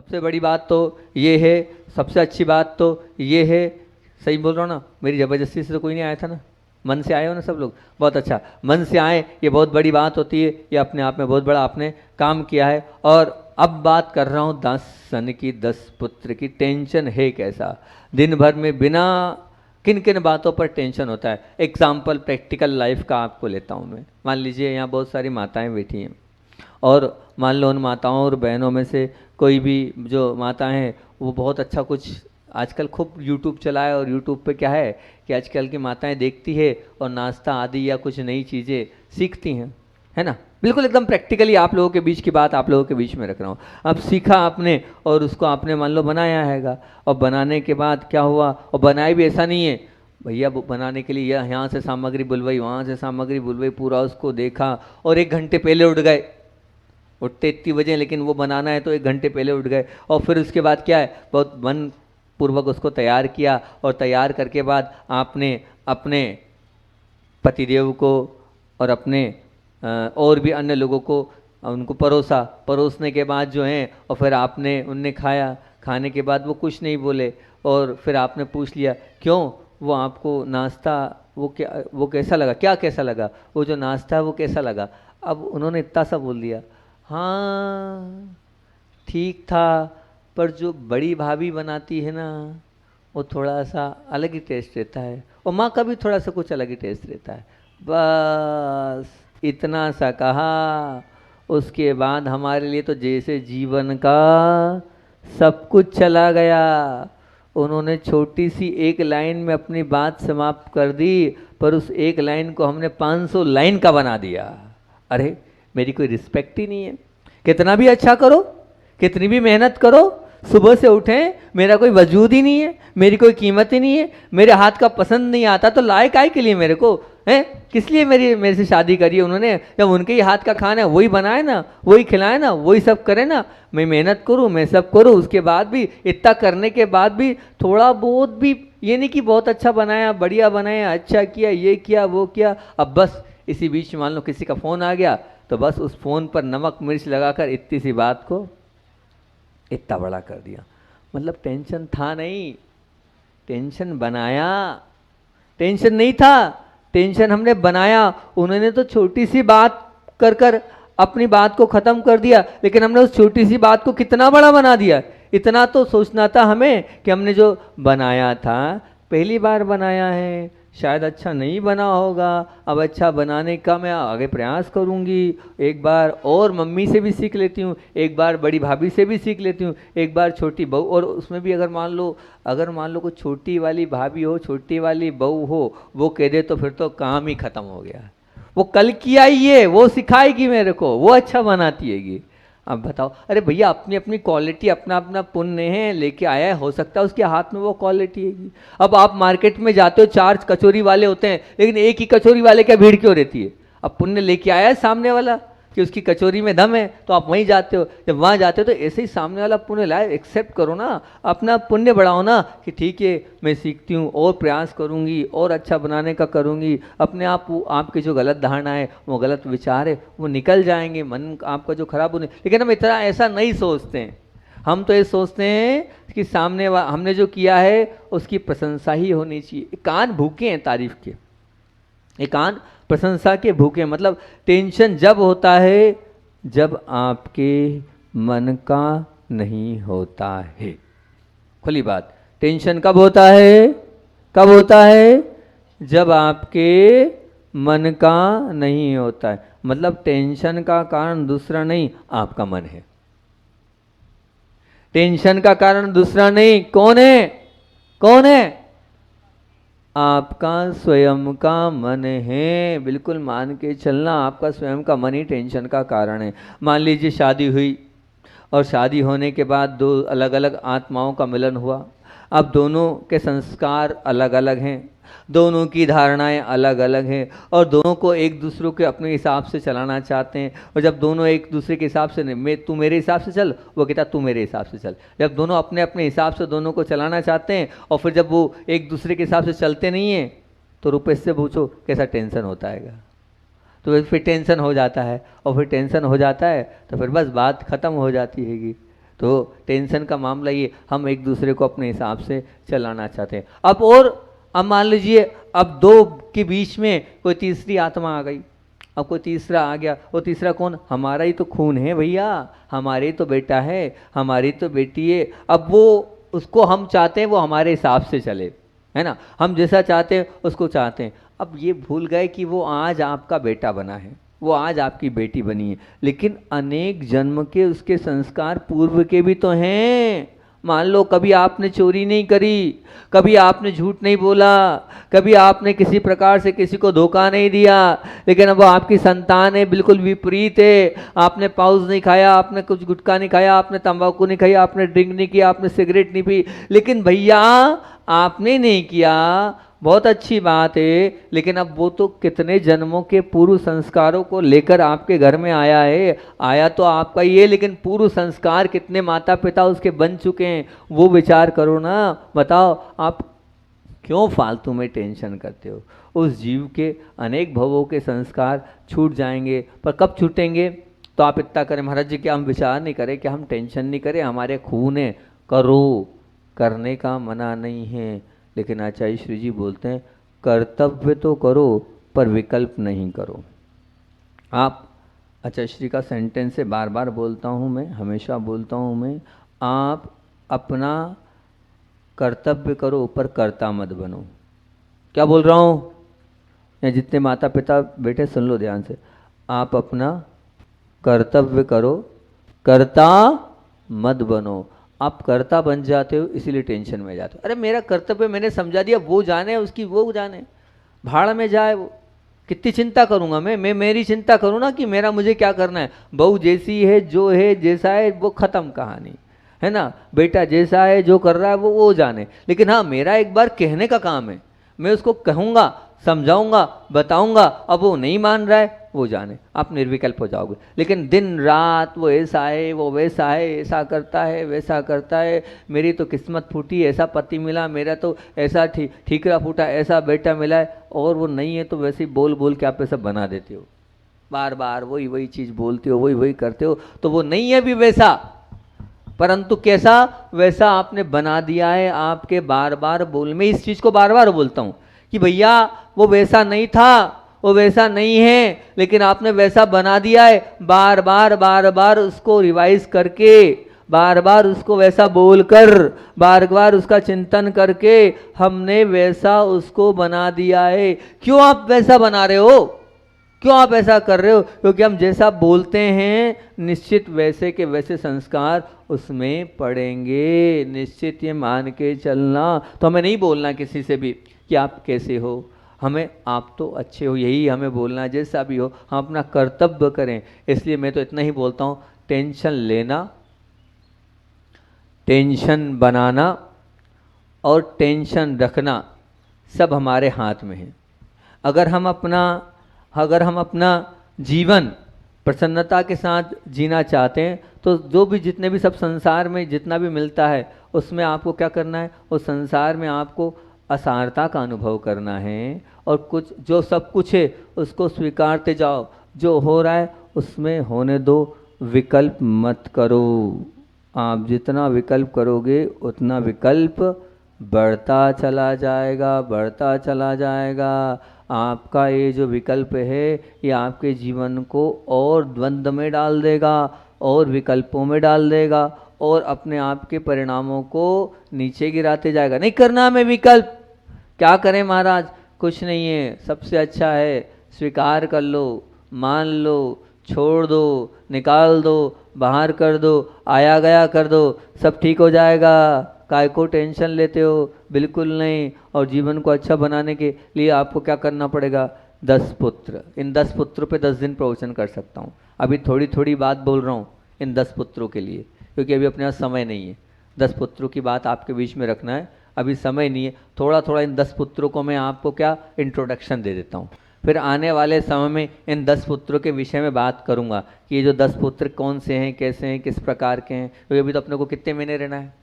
सबसे बड़ी बात तो ये है, सबसे अच्छी बात तो ये है। सही बोल रहा हूँ ना? मेरी ज़बरदस्ती से तो कोई नहीं आया था ना, मन से आए हो ना सब लोग? बहुत अच्छा, मन से आए, ये बहुत बड़ी बात होती है, ये अपने आप में बहुत बड़ा आपने काम किया है। और अब बात कर रहा हूँ 10 सन की 10 पुत्र की। टेंशन है कैसा, दिन भर में बिना किन किन बातों पर टेंशन होता है। एग्जाम्पल प्रैक्टिकल लाइफ का आपको लेता हूँ मैं। मान लीजिए यहाँ बहुत सारी माताएं बैठी हैं, और मान लो उन माताओं और बहनों में से कोई भी जो माता हैं वो बहुत अच्छा कुछ आजकल खूब यूट्यूब चला है, और यूट्यूब पे क्या है कि आजकल की माताएं देखती है और नाश्ता आदि या कुछ नई चीज़ें सीखती हैं, है ना? बिल्कुल एकदम प्रैक्टिकली आप लोगों के बीच की बात आप लोगों के बीच में रख रहा हूँ। अब सीखा आपने और उसको आपने मान लो बनाया हैगा, और बनाने के बाद क्या हुआ, और बनाए भी ऐसा नहीं है भैया बनाने के लिए यहाँ से सामग्री बुलवाई, वहाँ से सामग्री बुलवाई, पूरा उसको देखा और 1 घंटे पहले उठ गए। उठते इतनी बजे, लेकिन वो बनाना है तो 1 घंटे पहले उठ गए। और फिर उसके बाद क्या है, बहुत मन पूर्वक उसको तैयार किया, और तैयार करके बाद आपने अपने पतिदेव को और अपने और भी अन्य लोगों को उनको परोसा। परोसने के बाद जो है, और फिर आपने उनने खाया। खाने के बाद वो कुछ नहीं बोले, और फिर आपने पूछ लिया क्यों वो आपको नाश्ता वो कैसा लगा, क्या कैसा लगा, वो जो नाश्ता है वो कैसा लगा। अब उन्होंने इतना सा बोल दिया, हाँ ठीक था, पर जो बड़ी भाभी बनाती है ना वो थोड़ा सा अलग ही टेस्ट रहता है, और माँ का भी थोड़ा सा कुछ अलग ही टेस्ट रहता है। बस इतना सा कहा, उसके बाद हमारे लिए तो जैसे जीवन का सब कुछ चला गया। उन्होंने छोटी सी एक लाइन में अपनी बात समाप्त कर दी, पर उस एक लाइन को हमने 500 लाइन का बना दिया। अरे मेरी कोई रिस्पेक्ट ही नहीं है। कितना भी अच्छा करो, कितनी भी मेहनत करो, सुबह से उठें, मेरा कोई वजूद ही नहीं है, मेरी कोई कीमत ही नहीं है, मेरे हाथ का पसंद नहीं आता तो लायक आए के लिए मेरे को है, किस लिए मेरे से शादी करी है उन्होंने? जब उनके ही हाथ का खाना है वही बनाए ना, वही खिलाए ना, वही सब करे ना। मैं मेहनत करूँ, मैं सब करूँ, उसके बाद भी इतना करने के बाद भी थोड़ा बहुत भी ये नहीं कि बहुत अच्छा बनाया, बढ़िया बनाया, अच्छा किया, ये किया, वो किया। अब बस इसी बीच मान लो किसी का फ़ोन आ गया, तो बस उस फ़ोन पर नमक मिर्च लगाकर इतनी सी बात को इतना बड़ा कर दिया। मतलब टेंशन था नहीं, टेंशन बनाया। टेंशन नहीं था, टेंशन हमने बनाया। उन्होंने तो छोटी सी बात कर कर अपनी बात को ख़त्म कर दिया, लेकिन हमने उस छोटी सी बात को कितना बड़ा बना दिया। इतना तो सोचना था हमें कि हमने जो बनाया था पहली बार बनाया है, शायद अच्छा नहीं बना होगा, अब अच्छा बनाने का मैं आगे प्रयास करूंगी। एक बार और मम्मी से भी सीख लेती हूँ, एक बार बड़ी भाभी से भी सीख लेती हूँ, एक बार छोटी बहू, और उसमें भी अगर मान लो कोई छोटी वाली भाभी हो, छोटी वाली बहू हो, वो कह दे तो फिर तो काम ही खत्म हो गया। वो कल की आई है, वो सिखाएगी मेरे को, वो अच्छा बनाती हैगी। अब बताओ, अरे भैया अपनी अपनी क्वालिटी, अपना अपना पुण्य है, लेके आया है, हो सकता है उसके हाथ में वो क्वालिटी है। अब आप मार्केट में जाते हो, 4 कचौरी वाले होते हैं, लेकिन एक ही कचौरी वाले क्या भीड़ क्यों रहती है? अब पुण्य लेके आया है सामने वाला कि उसकी कचौरी में दम है, तो आप वहीं जाते हो। जब वहाँ जाते हो तो ऐसे ही सामने वाला पुण्य लाए, एक्सेप्ट करो ना, अपना पुण्य बढ़ाओ ना, कि ठीक है मैं सीखती हूँ और प्रयास करूँगी और अच्छा बनाने का करूँगी। अपने आप आपकी जो गलत धारणा है, वो गलत विचार है, वो निकल जाएंगे, मन आपका जो खराब होने। लेकिन हम इतना ऐसा नहीं सोचते हैं। हम तो ये सोचते हैं कि सामने हमने जो किया है उसकी प्रशंसा ही होनी चाहिए। कान भूखे हैं तारीफ के, एक कान प्रशंसा के भूखे। मतलब टेंशन जब होता है जब आपके मन का नहीं होता है। खुली बात, टेंशन कब होता है? कब होता है? जब आपके मन का नहीं होता है। मतलब टेंशन का कारण दूसरा नहीं, आपका मन है। टेंशन का कारण दूसरा नहीं, कौन है? कौन है? आपका स्वयं का मन है। बिल्कुल मान के चलना, आपका स्वयं का मन ही टेंशन का कारण है। मान लीजिए शादी हुई, और शादी होने के बाद 2 अलग अलग आत्माओं का मिलन हुआ। अब दोनों के संस्कार अलग अलग हैं, दोनों की धारणाएं अलग अलग हैं, और दोनों को एक दूसरे के अपने हिसाब से चलाना चाहते हैं। और जब दोनों एक दूसरे के हिसाब से नहीं, तू मेरे हिसाब से चल, वो कहता तू मेरे हिसाब से चल। जब दोनों अपने अपने हिसाब से दोनों को चलाना चाहते हैं, और फिर जब वो एक दूसरे के हिसाब से चलते नहीं हैं, तो रुपेश से पूछो कैसा टेंशन होता है। तो फिर टेंशन हो जाता है, और फिर टेंशन हो जाता है तो फिर बस बात खत्म हो जाती हैगी। तो टेंशन का मामला ये, हम एक दूसरे को अपने हिसाब से चलाना चाहते हैं। अब मान लीजिए अब दो के बीच में कोई तीसरी आत्मा आ गई, अब कोई तीसरा आ गया, वो तीसरा कौन? हमारा ही तो खून है भैया, हमारे ही तो बेटा है, हमारी तो बेटी है। अब वो उसको हम चाहते हैं वो हमारे हिसाब से चले, है ना, हम जैसा चाहते हैं उसको चाहते हैं। अब ये भूल गए कि वो आज आपका बेटा बना है, वो आज आपकी बेटी बनी है, लेकिन अनेक जन्म के उसके संस्कार पूर्व के भी तो हैं। मान लो कभी आपने चोरी नहीं करी, कभी आपने झूठ नहीं बोला, कभी आपने किसी प्रकार से किसी को धोखा नहीं दिया, लेकिन अब वो आपकी संतान है, बिल्कुल विपरीत है। आपने पाउच नहीं खाया, आपने कुछ गुटखा नहीं खाया, आपने तंबाकू नहीं खाया, आपने ड्रिंक नहीं किया, आपने सिगरेट नहीं पी, लेकिन भैया आपने नहीं किया, बहुत अच्छी बात है, लेकिन अब वो तो कितने जन्मों के पूर्व संस्कारों को लेकर आपके घर में आया है। आया तो आपका ही है, लेकिन पूर्व संस्कार कितने माता पिता उसके बन चुके हैं, वो विचार करो ना। बताओ आप क्यों फालतू में टेंशन करते हो? उस जीव के अनेक भवों के संस्कार छूट जाएंगे, पर कब छूटेंगे? तो आप इतना करें महाराज जी कि हम विचार नहीं करें, कि हम टेंशन नहीं करें, हमारे खून है, करो, करने का मना नहीं है, लेकिन आचार्य श्री जी बोलते हैं कर्तव्य तो करो पर विकल्प नहीं करो। आप आचार्य श्री का सेंटेंस से बार बार बोलता हूँ मैं, हमेशा बोलता हूँ मैं, आप अपना कर्तव्य करो पर कर्ता मत बनो। क्या बोल रहा हूँ? या जितने माता पिता बेटे सुन लो ध्यान से, आप अपना कर्तव्य करो, कर्ता मत बनो। आप कर्ता बन जाते हो इसीलिए टेंशन में जाते हो। अरे मेरा कर्तव्य मैंने समझा दिया, वो जाने उसकी, वो जाने, भाड़ में जाए वो, कितनी चिंता करूंगा मैं मेरी चिंता करूँ ना कि मेरा मुझे क्या करना है। बहू जैसी है, जो है, जैसा है, वो खत्म कहानी, है ना। बेटा जैसा है, जो कर रहा है वो जाने, लेकिन हाँ मेरा एक बार कहने का काम है, मैं उसको कहूँगा, समझाऊंगा, बताऊंगा, अब वो नहीं मान रहा है, वो जाने, आप निर्विकल्प हो जाओगे। लेकिन दिन रात वो ऐसा है, वो वैसा है, ऐसा करता है, वैसा करता है, मेरी तो किस्मत फूटी, ऐसा पति मिला, मेरा तो ऐसा ठीकरा फूटा, ऐसा बेटा मिला है, और वो नहीं है तो वैसे ही बोल बोल के आप ऐसा बना देते हो, बार बार वही वही चीज़ बोलते हो, वही वही करते हो, तो वो नहीं है भी वैसा, परंतु कैसा? वैसा आपने बना दिया है आपके बार बार बोल में। इस चीज़ को बार बार बोलता हूँ कि भैया वो वैसा नहीं था, वो वैसा नहीं है, लेकिन आपने वैसा बना दिया है। बार बार उसको रिवाइज करके, बार बार उसको वैसा बोलकर, बार बार उसका चिंतन करके हमने वैसा उसको बना दिया है। क्यों आप वैसा बना रहे हो? क्यों आप ऐसा कर रहे हो? क्योंकि हम जैसा बोलते हैं निश्चित वैसे के वैसे संस्कार उसमें पड़ेंगे, निश्चित ये मान के चलना। तो हमें नहीं बोलना किसी से भी कि आप कैसे हो, हमें आप तो अच्छे हो, यही हमें बोलना है, जैसा भी हो हम अपना कर्तव्य करें। इसलिए मैं तो इतना ही बोलता हूँ, टेंशन लेना, टेंशन बनाना और टेंशन रखना सब हमारे हाथ में है। अगर हम अपना जीवन प्रसन्नता के साथ जीना चाहते हैं तो जो भी जितने भी सब संसार में जितना भी मिलता है उसमें आपको क्या करना है? उस संसार में आपको असारता का अनुभव करना है, और कुछ जो सब कुछ है उसको स्वीकारते जाओ, जो हो रहा है उसमें होने दो, विकल्प मत करो। आप जितना विकल्प करोगे उतना विकल्प बढ़ता चला जाएगा, बढ़ता चला जाएगा। आपका ये जो विकल्प है ये आपके जीवन को और द्वंद्व में डाल देगा, और विकल्पों में डाल देगा, और अपने आप के परिणामों को नीचे गिराते जाएगा। नहीं करना हमें विकल्प, क्या करें महाराज? कुछ नहीं है, सबसे अच्छा है स्वीकार कर लो, मान लो, छोड़ दो, निकाल दो, बाहर कर दो, आया गया कर दो, सब ठीक हो जाएगा। काय को टेंशन लेते हो? बिल्कुल नहीं। और जीवन को अच्छा बनाने के लिए आपको क्या करना पड़ेगा? 10 पुत्र, इन 10 पुत्रों पे 10 दिन प्रवचन कर सकता हूँ। अभी थोड़ी थोड़ी बात बोल रहा हूँ इन 10 पुत्रों के लिए, क्योंकि अभी अपने पास समय नहीं है। 10 पुत्रों की बात आपके बीच में रखना है, अभी समय नहीं है। थोड़ा थोड़ा इन 10 पुत्रों को मैं आपको क्या इंट्रोडक्शन दे देता हूँ, फिर आने वाले समय में इन 10 पुत्रों के विषय में बात करूँगा कि ये जो 10 पुत्र कौन से हैं, कैसे हैं, किस प्रकार के हैं। क्योंकि अभी तो अपने को कितने महीने रहना है?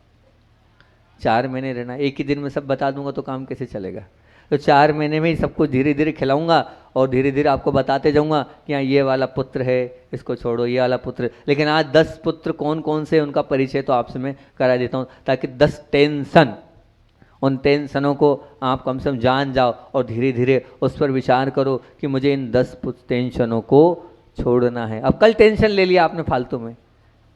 4 महीने रहना है। एक ही दिन में सब बता दूंगा तो काम कैसे चलेगा? तो 4 महीने में ही सबको धीरे धीरे खिलाऊंगा और धीरे धीरे आपको बताते जाऊंगा कि हाँ ये वाला पुत्र है, इसको छोड़ो, ये वाला पुत्र। लेकिन आज 10 पुत्र कौन कौन से, उनका परिचय तो आपसे मैं करा देता हूँ, ताकि 10 टेंशन, उन टेंशनों को आप कम से कम जान जाओ और धीरे धीरे उस पर विचार करो कि मुझे इन 10 टेंशनों को छोड़ना है। अब कल टेंशन ले लिया आपने फालतू में,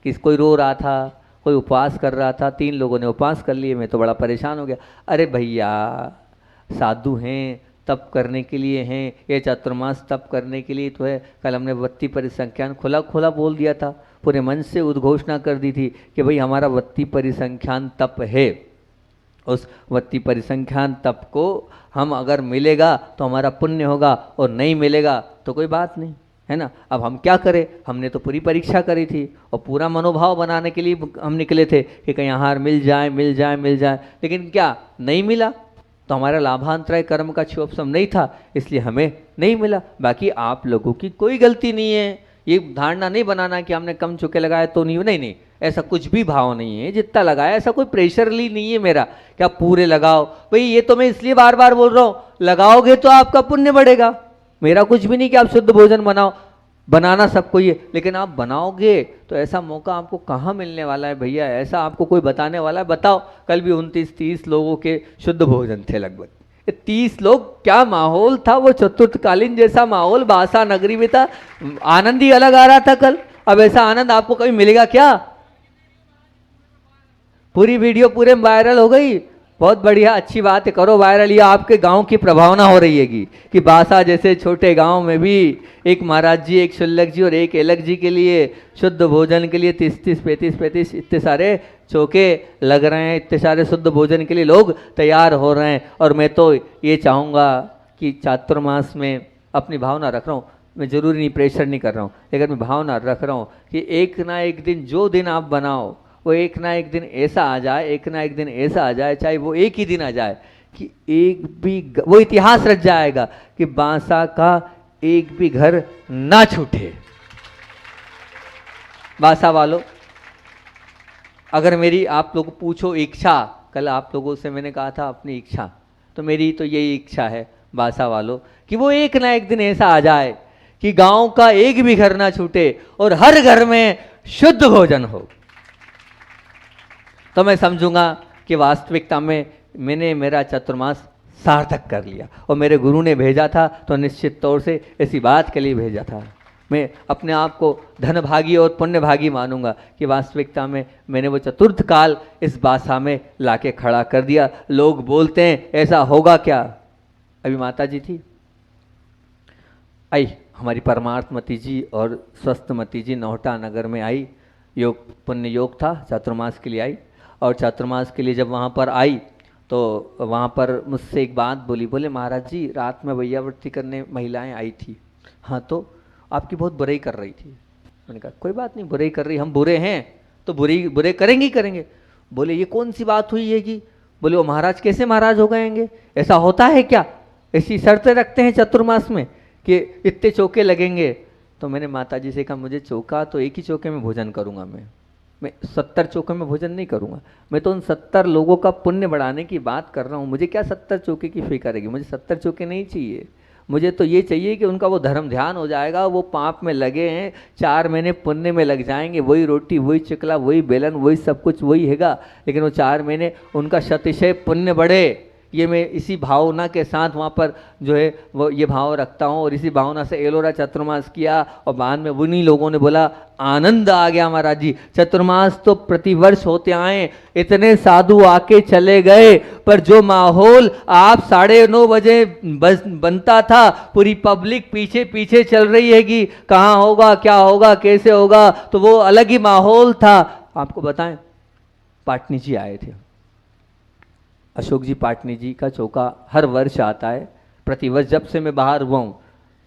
कि कोई रो रहा था, कोई उपवास कर रहा था, 3 लोगों ने उपवास कर लिए, मैं तो बड़ा परेशान हो गया। अरे भैया, साधु हैं, तप करने के लिए हैं, ये चातुर्मास तप करने के लिए तो है। कल हमने वत्ती परिसंख्यान खुला खुला बोल दिया था, पूरे मन से उद्घोषणा कर दी थी कि भाई हमारा वत्ती परिसंख्यान तप है। उस वत्ती परिसंख्यान तप को हम अगर मिलेगा तो हमारा पुण्य होगा, और नहीं मिलेगा तो कोई बात नहीं, है ना। अब हम क्या करें, हमने तो पूरी परीक्षा करी थी और पूरा मनोभाव बनाने के लिए हम निकले थे कि कहीं हार मिल जाए मिल जाए मिल जाए, लेकिन क्या नहीं मिला, तो हमारा लाभांतराय कर्म का क्षोभसम नहीं था, इसलिए हमें नहीं मिला। बाकी आप लोगों की कोई गलती नहीं है, ये धारणा नहीं बनाना कि हमने कम चुके लगाए तो नहीं, नहीं नहीं, ऐसा कुछ भी भाव नहीं है। जितना लगाया ऐसा कोई प्रेशरली नहीं है मेरा कि आप पूरे लगाओ। भाई ये तो मैं इसलिए बार बार बोल रहा हूँ, लगाओगे तो आपका पुण्य बढ़ेगा। मेरा कुछ भी नहीं कि आप शुद्ध भोजन बनाओ, बनाना सबको ही है, लेकिन आप बनाओगे तो ऐसा मौका आपको कहाँ मिलने वाला है भैया, ऐसा आपको कोई बताने वाला है? बताओ, कल भी 29-30 लोगों के शुद्ध भोजन थे लगभग। 30 लोग, क्या माहौल था वो, चतुर्थकालीन जैसा माहौल बासा नगरी में था, आनंद ही अलग आ रहा था कल। अब ऐसा आनंद आपको कभी मिलेगा क्या? पूरी वीडियो पूरे वायरल हो गई, बहुत बढ़िया, अच्छी बात है, करो वायरल। ये आपके गांव की प्रभावना हो रही है कि बासा जैसे छोटे गांव में भी एक महाराज जी, एक शुल्लक जी और एक एलक जी के लिए शुद्ध भोजन के लिए 30-30, 35-35 इतने सारे चौके लग रहे हैं, इतने सारे शुद्ध भोजन के लिए लोग तैयार हो रहे हैं। और मैं तो ये चाहूँगा कि चातुर्मास में अपनी भावना रख रहा हूँ, मैं ज़रूरी नहीं, प्रेशर नहीं कर रहा हूँ, लेकिन मैं भावना रख रहा हूँ कि एक ना एक दिन जो दिन आप बनाओ वो एक ना एक दिन ऐसा आ जाए, एक ना एक दिन ऐसा आ जाए, चाहे वो एक ही दिन आ जाए कि एक भी वो इतिहास रच जाएगा कि बांसा का एक भी घर ना छूटे। बांसा वालों, अगर मेरी आप लोग पूछो इच्छा, कल आप लोगों से मैंने कहा था अपनी इच्छा, तो मेरी तो यही इच्छा है बांसा वालों कि वो एक ना एक दिन ऐसा आ जाए कि गांव का एक भी घर ना छूटे और हर घर में शुद्ध भोजन हो। तो मैं समझूंगा कि वास्तविकता में मैंने मेरा चातुर्मास सार्थक कर लिया, और मेरे गुरु ने भेजा था तो निश्चित तौर से ऐसी बात के लिए भेजा था। मैं अपने आप को धनभागी और पुण्यभागी मानूंगा कि वास्तविकता में मैंने वो चतुर्थ काल इस बासा में लाके खड़ा कर दिया। लोग बोलते हैं ऐसा होगा क्या, अभी माता जी थी आई, हमारी परमार्थमती जी और स्वस्थमती जी नौहटा नगर में आई, योग पुण्य योग था, चातुर्मास के लिए आई। और चातुर्मास के लिए जब वहाँ पर आई तो वहाँ पर मुझसे एक बात बोली, बोले महाराज जी रात में वैयावर्ती करने महिलाएं आई थी, हाँ तो आपकी बहुत बुराई कर रही थी। मैंने कहा कोई बात नहीं, बुराई कर रही, हम बुरे हैं तो बुरे करेंगे ही करेंगे। बोले ये कौन सी बात हुई है कि, बोले वो महाराज कैसे महाराज हो गएंगे, ऐसा होता है क्या, ऐसी शर्तें रखते हैं चतुर्मास में कि इतने चौके लगेंगे। तो मैंने माता जी से कहा मुझे चौका तो एक ही चौके में भोजन करूँगा, मैं 70 चौके में भोजन नहीं करूँगा, मैं तो उन 70 लोगों का पुण्य बढ़ाने की बात कर रहा हूँ। मुझे क्या 70 चौके की फिक्र है, मुझे 70 चौके नहीं चाहिए, मुझे तो ये चाहिए कि उनका वो धर्म ध्यान हो जाएगा, वो पाप में लगे हैं 4 महीने पुण्य में लग जाएंगे, वही रोटी वही चिकला वही बेलन वही सब कुछ वही हैगा, लेकिन वो 4 महीने उनका शतिशय पुण्य बढ़े, ये मैं इसी भावना के साथ वहाँ पर जो है वो ये भाव रखता हूँ। और इसी भावना से एलोरा चतुर्मास किया, और बाद में उन्हीं लोगों ने बोला आनंद आ गया महाराज जी, चतुर्मास तो प्रतिवर्ष होते आए, इतने साधु आके चले गए, पर जो माहौल आप 9:30 बजे बनता था, पूरी पब्लिक पीछे पीछे चल रही है कि कहाँ होगा क्या होगा कैसे होगा, तो वो अलग ही माहौल था। आपको बताएं, पाटनी जी आए थे, अशोक जी पाटनी जी का चौका हर वर्ष आता है, प्रतिवर्ष जब से मैं बाहर हुआ हूँ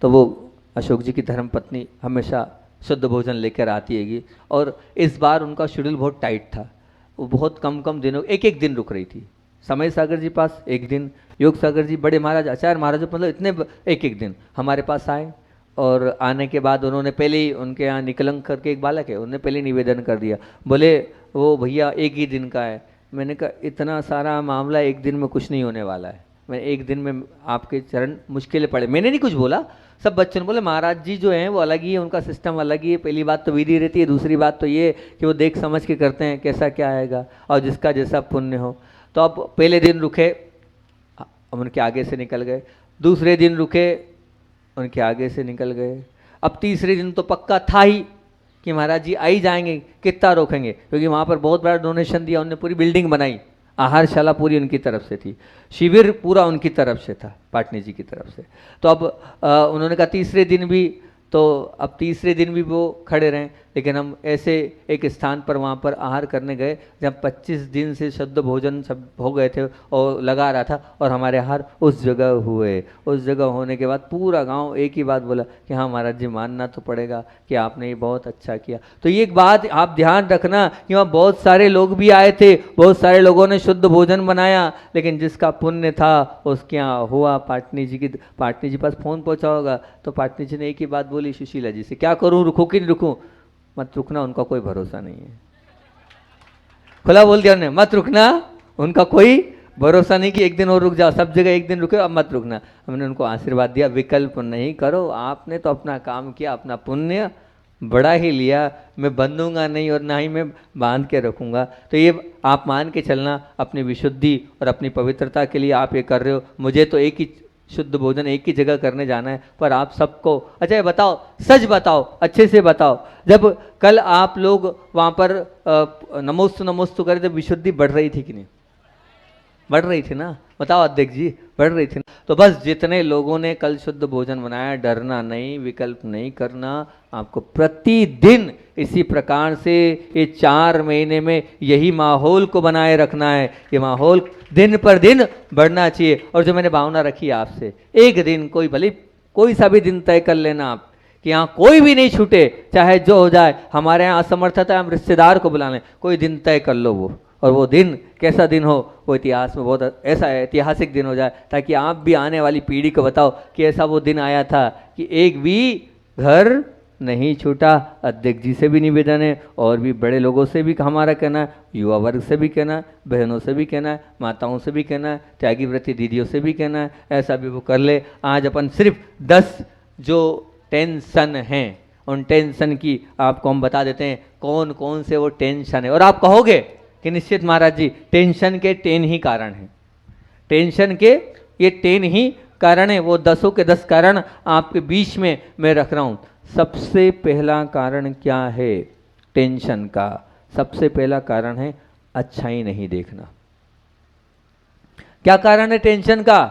तो वो अशोक जी की धर्मपत्नी हमेशा शुद्ध भोजन लेकर आती हैगी। और इस बार उनका शेड्यूल बहुत टाइट था, वो बहुत कम दिनों एक दिन रुक रही थी। समय सागर जी पास एक दिन, योग सागर जी बड़े महाराज आचार्य महाराज मतलब इतने एक दिन हमारे पास आए, और आने के बाद उन्होंने पहले ही, उनके यहाँ निकलंक करके एक बालक है, उन्होंने पहले निवेदन कर दिया, बोले वो भैया एक ही दिन का है। मैंने कहा इतना सारा मामला एक दिन में कुछ नहीं होने वाला है, मैं एक दिन में आपके चरण मुश्किलें पड़े, मैंने नहीं कुछ बोला, सब बच्चों ने बोले महाराज जी जो हैं वो अलग ही है, उनका सिस्टम अलग ही है। पहली बात तो विधि रहती है, दूसरी बात तो ये कि वो देख समझ के करते हैं कैसा क्या आएगा और जिसका जैसा पुण्य हो। तो अब पहले दिन रुके, हम उनके आगे से निकल गए, दूसरे दिन रुके, उनके आगे से निकल गए, अब तीसरे दिन तो पक्का था ही कि महाराज जी आ ही जाएंगे, कितना रोकेंगे, क्योंकि वहाँ पर बहुत बड़ा डोनेशन दिया, उन्होंने पूरी बिल्डिंग बनाई, आहारशाला पूरी उनकी तरफ से थी, शिविर पूरा उनकी तरफ से था, पाटनी जी की तरफ से। तो अब उन्होंने कहा तीसरे दिन भी, तो अब तीसरे दिन भी वो खड़े रहें, लेकिन हम ऐसे एक स्थान पर वहाँ पर आहार करने गए जब 25 दिन से शुद्ध भोजन सब हो गए थे और लगा रहा था, और हमारे आहार उस जगह हुए। उस जगह होने के बाद पूरा गांव एक ही बात बोला कि हाँ महाराज जी मानना तो पड़ेगा कि आपने ये बहुत अच्छा किया। तो ये एक बात आप ध्यान रखना कि वहाँ बहुत सारे लोग भी आए थे, बहुत सारे लोगों ने शुद्ध भोजन बनाया, लेकिन जिसका पुण्य था उसके यहाँ हुआ। पाटनी जी पास फ़ोन पहुँचा होगा, तो पाटनी जी ने एक ही बात बोली सुशीला जी से, क्या करूँ, रुकूँ कि नहीं रुकूँ? मत रुकना, उनका कोई भरोसा नहीं है। खुला बोल दिया उन्होंने, मत रुकना, उनका कोई भरोसा नहीं कि एक दिन और रुक जाओ, सब जगह एक दिन रुके, अब मत रुकना। हमने उनको आशीर्वाद दिया, विकल्प नहीं करो, आपने तो अपना काम किया, अपना पुण्य बड़ा ही लिया, मैं बंधूंगा नहीं और ना ही मैं बांध के रखूंगा। तो ये आप मान के चलना, अपनी विशुद्धि और अपनी पवित्रता के लिए आप ये कर रहे हो। मुझे तो एक ही शुद्ध भोजन एक ही जगह करने जाना है, पर आप सबको, अच्छा ये बताओ, सच बताओ, अच्छे से बताओ, जब कल आप लोग वहाँ पर नमोस्तु नमोस्तु करे तो विशुद्धि बढ़ रही थी कि नहीं? बढ़ रही थी ना? बताओ अध्यक्ष जी, बढ़ रही थी ना? तो बस जितने लोगों ने कल शुद्ध भोजन बनाया, डरना नहीं, विकल्प नहीं करना, आपको प्रतिदिन इसी प्रकार से ये 4 महीने में यही माहौल को बनाए रखना है। ये माहौल दिन पर दिन बढ़ना चाहिए। और जो मैंने भावना रखी है आपसे, एक दिन कोई भले कोई सा भी दिन तय कर लेना आप कि यहाँ कोई भी नहीं छूटे, चाहे जो हो जाए। हमारे यहाँ असमर्थता है, हम रिश्तेदार को बुला लें, कोई दिन तय कर लो वो, और वो दिन कैसा दिन हो, वो इतिहास में बहुत ऐसा ऐतिहासिक दिन हो जाए, ताकि आप भी आने वाली पीढ़ी को बताओ कि ऐसा वो दिन आया था कि एक भी घर नहीं छूटा। अध्यक्ष जी से भी निवेदन है, और भी बड़े लोगों से भी हमारा कहना है, युवा वर्ग से भी कहना है, बहनों से भी कहना है, माताओं से भी कहना है, त्यागी व्रती दीदियों से भी कहना है, ऐसा भी वो कर ले। आज अपन सिर्फ 10 जो टेंशन हैं, उन टेंशन की आपको हम बता देते हैं कौन कौन से वो टेंशन है। और आप कहोगे कि निश्चित महाराज जी टेंशन के 10 ही कारण हैं, टेंशन के ये 10 ही कारण है, वो 10 के 10 कारण आपके बीच में मैं रख रहा हूँ। सबसे पहला कारण क्या है टेंशन का? सबसे पहला कारण है अच्छाई नहीं देखना। क्या कारण है टेंशन का?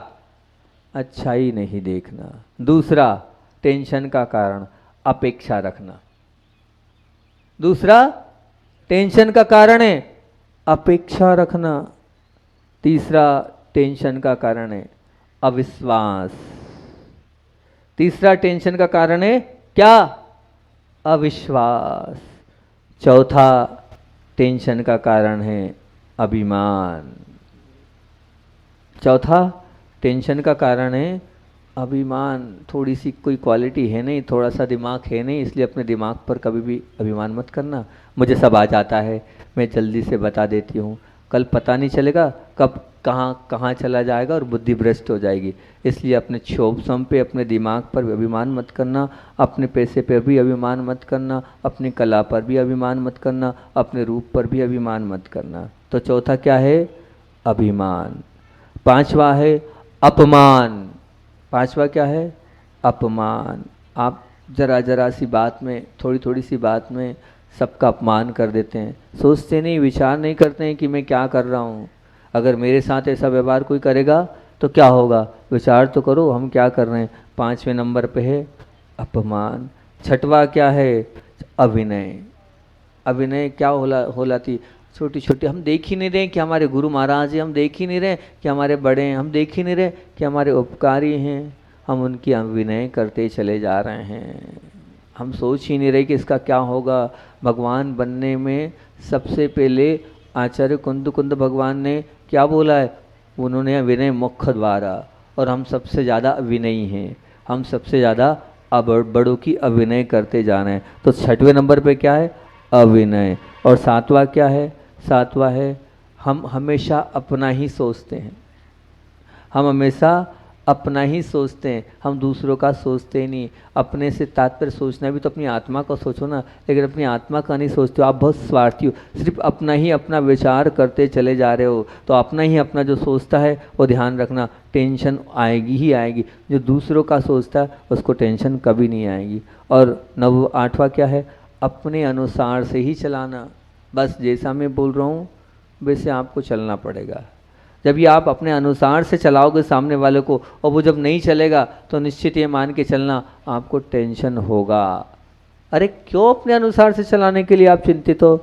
अच्छाई नहीं देखना। दूसरा टेंशन का कारण अपेक्षा रखना। दूसरा टेंशन का कारण है अपेक्षा रखना। तीसरा टेंशन का कारण है अविश्वास। तीसरा टेंशन का कारण है क्या? अविश्वास। चौथा टेंशन का कारण है अभिमान। चौथा टेंशन का कारण है अभिमान। थोड़ी सी कोई क्वालिटी है नहीं, थोड़ा सा दिमाग है नहीं, इसलिए अपने दिमाग पर कभी भी अभिमान मत करना। मुझे सब आ जाता है, मैं जल्दी से बता देती हूँ, कल पता नहीं चलेगा कब कहाँ चला जाएगा और बुद्धि भ्रष्ट हो जाएगी। इसलिए अपने क्षोभ सम पे, अपने दिमाग पर भी अभिमान मत करना, अपने पैसे पर भी अभिमान मत करना, अपनी कला पर भी अभिमान मत करना, अपने रूप पर भी अभिमान मत करना। तो चौथा क्या है? अभिमान। पांचवा है अपमान। पांचवा क्या है? अपमान। आप जरा सी बात में, थोड़ी सी बात में सबका अपमान कर देते हैं, सोचते नहीं, विचार नहीं करते हैं कि मैं क्या कर रहा हूँ। अगर मेरे साथ ऐसा व्यवहार कोई करेगा तो क्या होगा, विचार तो करो हम क्या कर रहे हैं। 5वें नंबर पे है अपमान। छठवा क्या है? अभिनय। अभिनय क्या होलाती छोटी छोटी, हम देख ही नहीं रहे कि हमारे गुरु महाराज हैं, हम देख ही नहीं रहे कि हमारे बड़े हैं, हम देख ही नहीं रहे कि हमारे उपकारी हैं, हम उनकी अभिनय करते चले जा रहे हैं। हम सोच ही नहीं रहे कि इसका क्या होगा। भगवान बनने में सबसे पहले आचार्य कुंद भगवान ने क्या बोला है? उन्होंने विनय मुख्य द्वारा, और हम सबसे ज़्यादा विनयी हैं, हम सबसे ज़्यादा बड़ों की अभिनय करते जा रहे हैं। तो 6वें नंबर पे क्या है? अभिनय। और 7वां क्या है? 7वां है हम हमेशा अपना ही सोचते हैं। हम हमेशा अपना ही सोचते हैं, हम दूसरों का सोचते ही नहीं। अपने से तात्पर्य सोचना भी तो अपनी आत्मा को सोचो ना, लेकिन अपनी आत्मा का नहीं सोचते हो, आप बहुत स्वार्थी हो, सिर्फ अपना ही अपना विचार करते चले जा रहे हो। तो अपना ही अपना जो सोचता है वो ध्यान रखना, टेंशन आएगी ही आएगी। जो दूसरों का सोचता है उसको टेंशन कभी नहीं आएगी। और 8वां क्या है, अपने अनुसार से ही चलाना। बस जैसा मैं बोल रहा हूँ वैसे आपको चलना पड़ेगा। जब ये आप अपने अनुसार से चलाओगे सामने वाले को, और वो जब नहीं चलेगा तो निश्चित ये मान के चलना आपको टेंशन होगा। अरे क्यों अपने अनुसार से चलाने के लिए आप चिंतित हो,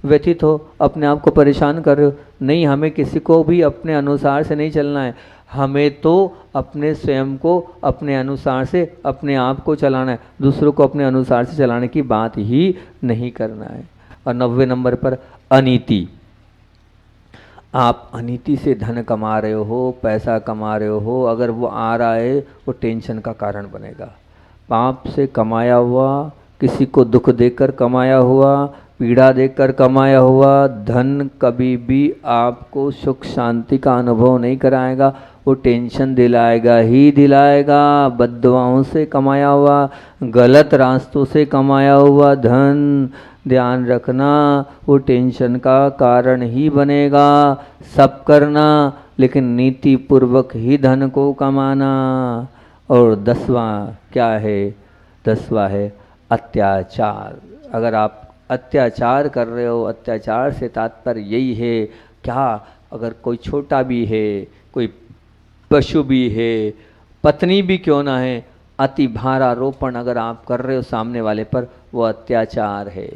व्यथित हो, अपने आप को परेशान कर रहे हो? नहीं, हमें किसी को भी अपने अनुसार से नहीं चलना है, हमें तो अपने स्वयं को अपने अनुसार से अपने आप को चलाना है, दूसरों को अपने अनुसार से चलाने की बात ही नहीं करना है। और 90 नंबर पर अनीति। आप अनीति से धन कमा रहे हो, पैसा कमा रहे हो, अगर वो आ रहा है वो टेंशन का कारण बनेगा। पाप से कमाया हुआ, किसी को दुख देकर कमाया हुआ, पीड़ा देकर कमाया हुआ धन कभी भी आपको सुख शांति का अनुभव नहीं कराएगा, वो टेंशन दिलाएगा ही दिलाएगा। बद्दुआओं से कमाया हुआ, गलत रास्तों से कमाया हुआ धन, ध्यान रखना, वो टेंशन का कारण ही बनेगा। सब करना लेकिन नीति पूर्वक ही धन को कमाना। और 10वां क्या है, 10वां है अत्याचार। अगर आप अत्याचार कर रहे हो, अत्याचार से तात्पर्य यही है, क्या अगर कोई छोटा भी है, कोई पशु भी है, पत्नी भी क्यों ना है, अति भारारोपण अगर आप कर रहे हो सामने वाले पर, वो अत्याचार है,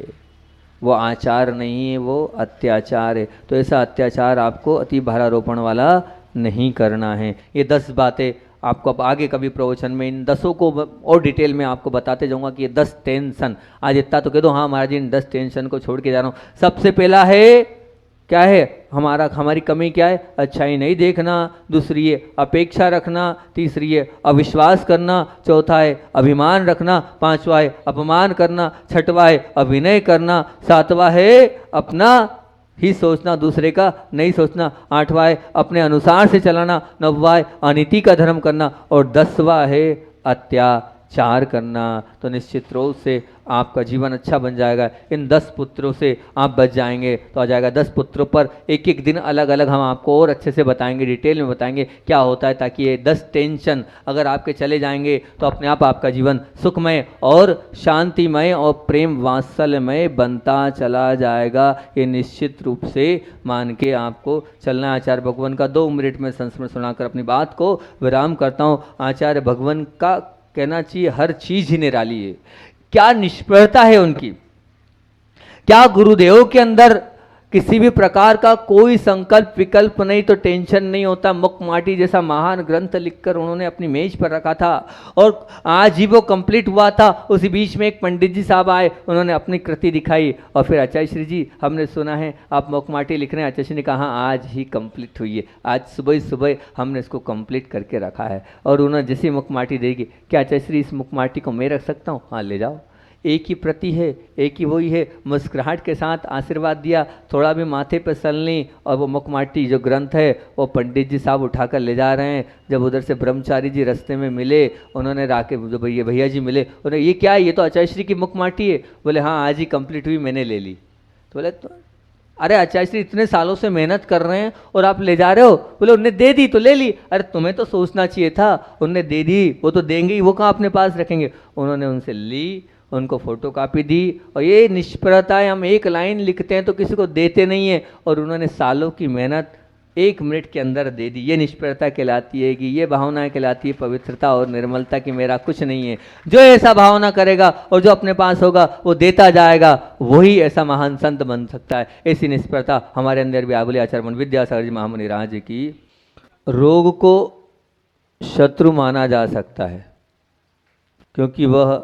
वो आचार नहीं है, वो अत्याचार है। तो ऐसा अत्याचार आपको अति भारारोपण वाला नहीं करना है। ये 10 बातें आपको अब आगे कभी प्रवचन में इन 10 को और डिटेल में आपको बताते जाऊंगा कि ये 10 टेंशन, आज इतना तो कह दो, हाँ महाराज इन 10 टेंशन को छोड़ के जा रहा हूँ। सबसे पहला है क्या है, हमारी कमी क्या है, अच्छाई नहीं देखना। दूसरी है अपेक्षा रखना। तीसरी है अविश्वास करना। चौथा है अभिमान रखना। 5वां है अपमान करना। 6वां है अभिनय करना। 7वां है अपना ही सोचना, दूसरे का नहीं सोचना। 8वां है अपने अनुसार से चलाना। 9वां है अनीति का धर्म करना। और 10वां है अत्याचार करना। तो निश्चित रूप से आपका जीवन अच्छा बन जाएगा। इन 10 पुत्रों से आप बच जाएंगे तो आ जाएगा। 10 पुत्रों पर एक एक दिन अलग अलग हम आपको और अच्छे से बताएंगे, डिटेल में बताएंगे क्या होता है, ताकि ये 10 टेंशन अगर आपके चले जाएंगे तो अपने आप आपका जीवन सुखमय और शांतिमय और प्रेम वात्सल्यमय बनता चला जाएगा। ये निश्चित रूप से मान के आपको चलना है। आचार्य भगवान का 2 मिनट में संस्मरण सुनाकर अपनी बात को विराम करता हूँ। आचार्य भगवान का कहना चाहिए हर चीज ही निराली है। क्या निष्फलता है उनकी, क्या गुरुदेव के अंदर किसी भी प्रकार का कोई संकल्प विकल्प नहीं, तो टेंशन नहीं होता। मुक्माटी जैसा महान ग्रंथ लिखकर उन्होंने अपनी मेज पर रखा था और आज ही वो कंप्लीट हुआ था। उसी बीच में एक पंडित जी साहब आए, उन्होंने अपनी कृति दिखाई और फिर आचार्य श्री जी हमने सुना है आप मुक्माटी लिख रहे हैं। आचार्य श्री ने कहा आज ही कंप्लीट हुई है, आज सुबह सुबह हमने इसको कंप्लीट करके रखा है। और उन्होंने जैसी मुक्माटी देगी, क्या आचार्य श्री इस मुक्माटी को मैं रख सकता हूँ? हाँ ले जाओ। एक ही प्रति है, एक ही वही है। मुस्कुराहट के साथ आशीर्वाद दिया, थोड़ा भी माथे पर सलनी, और वो मुक्माटी जो ग्रंथ है वो पंडित जी साहब उठाकर ले जा रहे हैं। जब उधर से ब्रह्मचारी जी रास्ते में मिले, उन्होंने राके जो भैया जी मिले, उन्होंने ये क्या है, ये तो आचार्य श्री की मुक्माटी है। बोले हाँ आज ही कंप्लीट हुई, मैंने ले ली। तो बोले तो अरे आचार्य श्री इतने सालों से मेहनत कर रहे हैं और आप ले जा रहे हो? बोले उनने दे दी तो ले ली। अरे तुम्हें तो सोचना चाहिए था, उनने दे दी, वो तो देंगे ही, वो कहाँ अपने पास रखेंगे। उन्होंने उनसे ली, उनको फोटो कापी दी। और ये निष्फलता है, हम एक लाइन लिखते हैं तो किसी को देते नहीं है, और उन्होंने सालों की मेहनत 1 मिनट के अंदर दे दी। ये निष्फलता कहलाती है कि ये भावना कहलाती है पवित्रता और निर्मलता की मेरा कुछ नहीं है। जो ऐसा भावना करेगा और जो अपने पास होगा वो देता जाएगा, वही ऐसा महान संत बन सकता है। ऐसी निष्फलता हमारे अंदर भी आबुले आचार्य विद्यासागर जी महामुनि राज की। रोग को शत्रु माना जा सकता है क्योंकि वह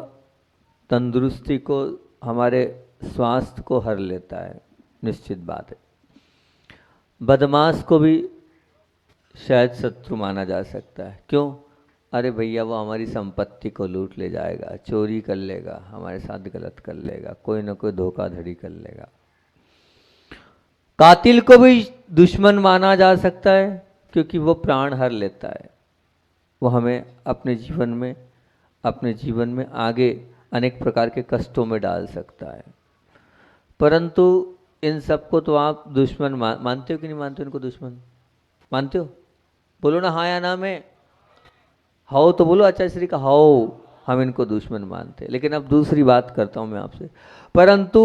तंदुरुस्ती को, हमारे स्वास्थ्य को हर लेता है, निश्चित बात है। बदमाश को भी शायद शत्रु माना जा सकता है। क्यों? अरे भैया वो हमारी संपत्ति को लूट ले जाएगा, चोरी कर लेगा, हमारे साथ गलत कर लेगा, कोई ना कोई धोखाधड़ी कर लेगा। कातिल को भी दुश्मन माना जा सकता है। क्योंकि वो प्राण हर लेता है, वो हमें अपने जीवन में आगे अनेक प्रकार के कष्टों में डाल सकता है। परंतु इन सबको तो आप दुश्मन मानते हो कि नहीं मानते हो? इनको दुश्मन मानते हो? बोलो ना हाँ या ना में। हाओ तो बोलो आचार्य श्री का हाओ, हम इनको दुश्मन मानते हैं। लेकिन अब दूसरी बात करता हूं मैं आपसे, परंतु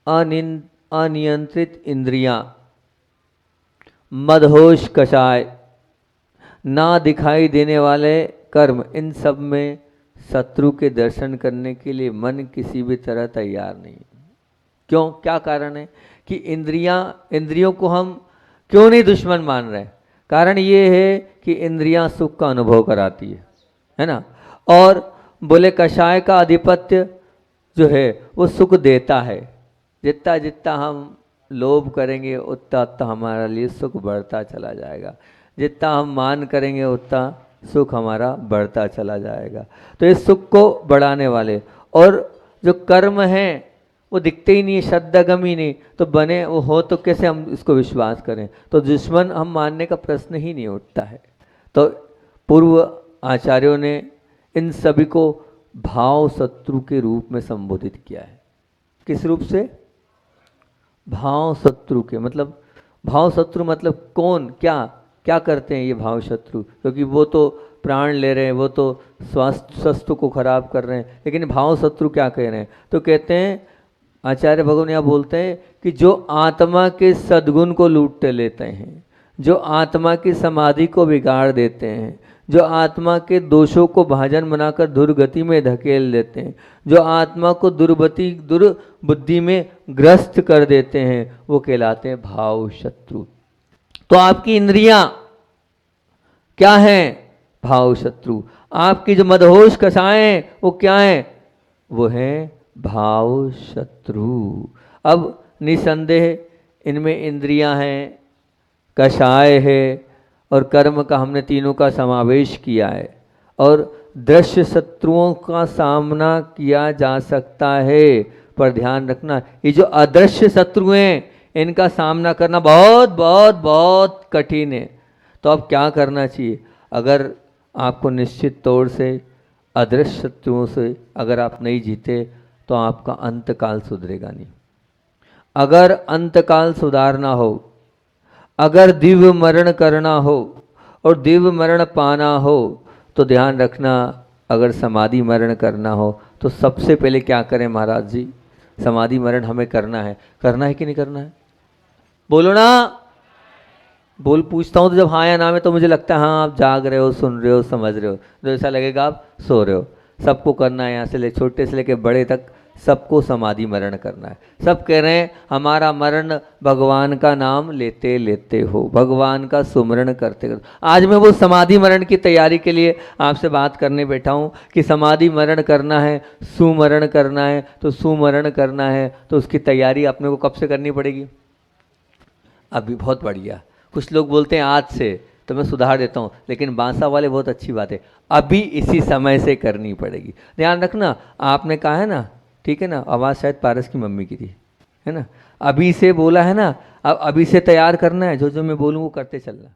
अनियंत्रित इंद्रियां, मदहोश कषाय, ना दिखाई देने वाले कर्म, इन सब में शत्रु के दर्शन करने के लिए मन किसी भी तरह तैयार नहीं। क्यों? क्या कारण है कि इंद्रियों को हम क्यों नहीं दुश्मन मान रहे? कारण ये है कि इंद्रियां सुख का अनुभव कराती है ना। और बोले कषाय का आधिपत्य जो है वो सुख देता है। जितना जितना हम लोभ करेंगे उतना उतना हमारे लिए सुख बढ़ता चला जाएगा, जितना हम मान करेंगे उतना सुख हमारा बढ़ता चला जाएगा। तो इस सुख को बढ़ाने वाले और जो कर्म हैं वो दिखते ही नहीं, श्रद्धागम ही नहीं, तो बने वो हो तो कैसे हम इसको विश्वास करें? तो दुश्मन हम मानने का प्रश्न ही नहीं उठता है। तो पूर्व आचार्यों ने इन सभी को भाव शत्रु के रूप में संबोधित किया है। किस रूप से? भाव शत्रु के। मतलब भाव शत्रु मतलब कौन, क्या क्या करते हैं ये भाव शत्रु? क्योंकि वो तो प्राण ले रहे हैं, वो तो स्वास्थ्य को खराब कर रहे हैं, लेकिन भाव शत्रु क्या कह रहे हैं? तो कहते हैं आचार्य भगवान यहाँ बोलते हैं कि जो आत्मा के सद्गुण को लूट लेते हैं, जो आत्मा की समाधि को बिगाड़ देते हैं, जो आत्मा के दोषों को भाजन बनाकर दुर्गति में धकेल देते हैं, जो आत्मा को दुर्बुद्धि में ग्रस्त कर देते हैं, वो कहलाते हैं भाव शत्रु। तो आपकी इंद्रियां क्या हैं? भाव शत्रु। आपकी जो मदहोश कषाएं वो क्या हैं? वो हैं भाव शत्रु। अब निसंदेह इनमें इंद्रियां हैं, कषाय है और कर्म का हमने तीनों का समावेश किया है। और दृश्य शत्रुओं का सामना किया जा सकता है, पर ध्यान रखना ये जो अदृश्य शत्रु हैं इनका सामना करना बहुत बहुत बहुत कठिन है। तो अब क्या करना चाहिए? अगर आपको निश्चित तौर से अदृश्य शत्रुओं से अगर आप नहीं जीते तो आपका अंतकाल सुधरेगा नहीं। अगर अंतकाल सुधारना हो, अगर दिव्य मरण करना हो और दिव्य मरण पाना हो, तो ध्यान रखना अगर समाधि मरण करना हो तो सबसे पहले क्या करें महाराज जी? समाधि मरण हमें करना है कि नहीं करना है? बोलो ना। बोल पूछता हूँ तो जब हाँ या ना में तो मुझे लगता है हाँ आप जाग रहे हो, सुन रहे हो, समझ रहे हो। तो ऐसा लगेगा आप सो रहे हो। सबको करना है, यहाँ से ले छोटे से लेके बड़े तक सबको समाधि मरण करना है। सब कह रहे हैं हमारा मरण भगवान का नाम लेते लेते हो, भगवान का सुमरण करते करते। आज मैं वो समाधि मरण की तैयारी के लिए आपसे बात करने बैठा हूँ कि समाधि मरण करना है, सुमरण करना है। तो सुमरण करना है तो उसकी तैयारी अपने को कब से करनी पड़ेगी? अभी। बहुत बढ़िया। कुछ लोग बोलते हैं आज से, तो मैं सुधार देता हूँ, लेकिन बांसा वाले बहुत अच्छी बात है, अभी इसी समय से करनी पड़ेगी। ध्यान रखना, आपने कहा है ना, ठीक है ना, आवाज़ शायद पारस की मम्मी की थी, है ना, अभी से बोला है ना, अब अभी से तैयार करना है, जो जो मैं बोलूँ वो करते चलना।